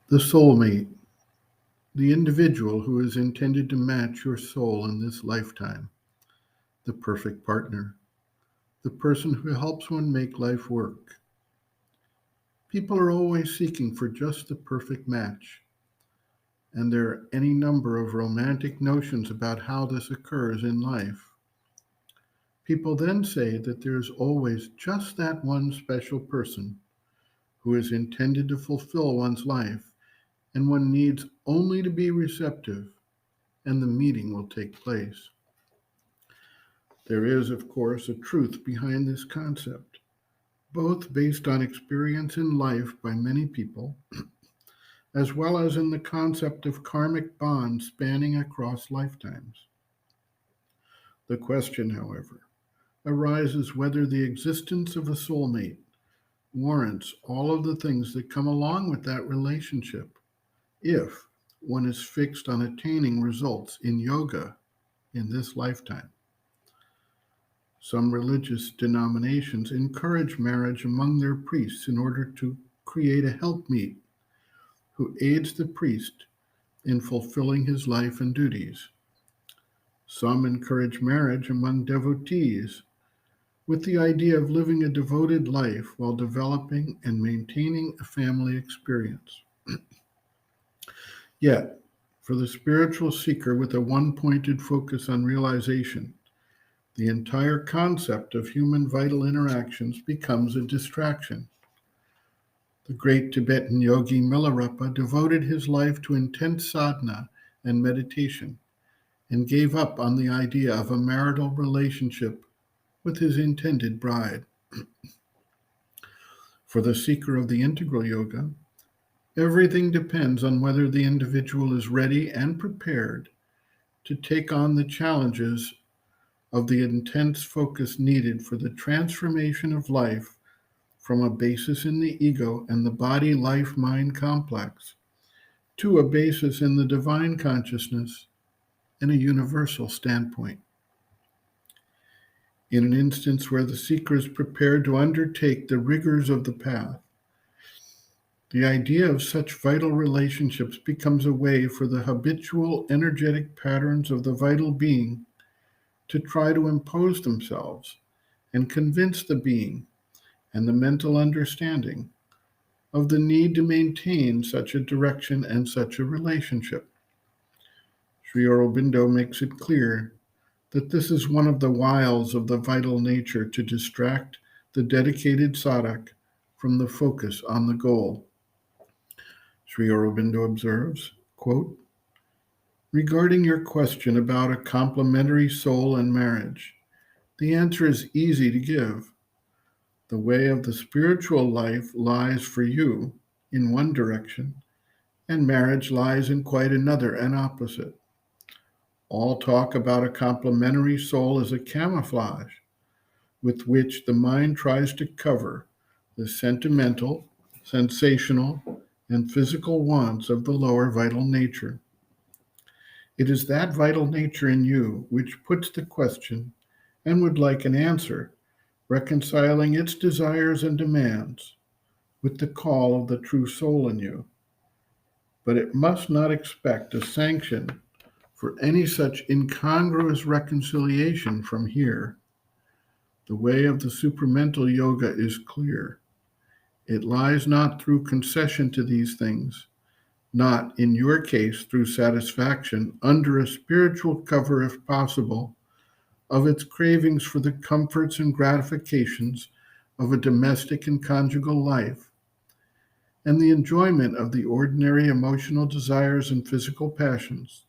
The soulmate, the individual who is intended to match your soul in this lifetime, the perfect partner, the person who helps one make life work. People are always seeking for just the perfect match, and there are any number of romantic notions about how this occurs in life. People then say that there is always just that one special person who is intended to fulfill one's life, and one needs only to be receptive, and the meeting will take place. There is, of course, a truth behind this concept, both based on experience in life by many people, as well as in the concept of karmic bonds spanning across lifetimes. The question, however, arises whether the existence of a soulmate warrants all of the things that come along with that relationship if one is fixed on attaining results in yoga in this lifetime. Some religious denominations encourage marriage among their priests in order to create a helpmeet who aids the priest in fulfilling his life and duties. Some encourage marriage among devotees with the idea of living a devoted life while developing and maintaining a family experience. Yet, for the spiritual seeker with a one pointed focus on realization, the entire concept of human vital interactions becomes a distraction. The great Tibetan yogi Milarepa devoted his life to intense sadhana and meditation and gave up on the idea of a marital relationship with his intended bride. For the seeker of the integral yoga, everything depends on whether the individual is ready and prepared to take on the challenges of the intense focus needed for the transformation of life from a basis in the ego and the body life mind complex to a basis in the divine consciousness and a universal standpoint. In an instance where the seeker is prepared to undertake the rigors of the path, the idea of such vital relationships becomes a way for the habitual energetic patterns of the vital being to try to impose themselves and convince the being and the mental understanding of the need to maintain such a direction and such a relationship. Sri Aurobindo makes it clear that this is one of the wiles of the vital nature to distract the dedicated sadhak from the focus on the goal. Sri Aurobindo observes, quote, regarding your question about a complementary soul and marriage, the answer is easy to give. The way of the spiritual life lies for you in one direction, and marriage lies in quite another and opposite. All talk about a complementary soul is a camouflage with which the mind tries to cover the sentimental, sensational, and physical wants of the lower vital nature. It is that vital nature in you which puts the question and would like an answer, reconciling its desires and demands with the call of the true soul in you. But it must not expect a sanction for any such incongruous reconciliation from here. The way of the supramental yoga is clear. It lies not through concession to these things, not, in your case, through satisfaction, under a spiritual cover, if possible, of its cravings for the comforts and gratifications of a domestic and conjugal life, and the enjoyment of the ordinary emotional desires and physical passions,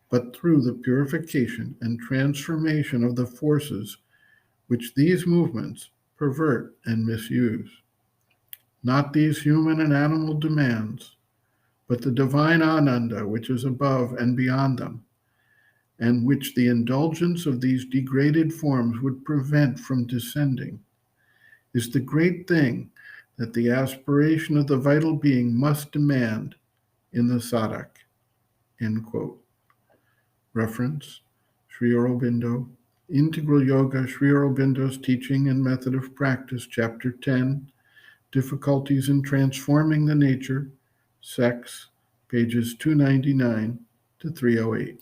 but through the purification and transformation of the forces which these movements pervert and misuse. Not these human and animal demands, but the divine Ananda which is above and beyond them, and which the indulgence of these degraded forms would prevent from descending, is the great thing that the aspiration of the vital being must demand in the sadhak. End quote. Reference, Sri Aurobindo, Integral Yoga, Sri Aurobindo's Teaching and Method of Practice, Chapter 10, Difficulties in Transforming the Nature, Sex, pages 299 to 308.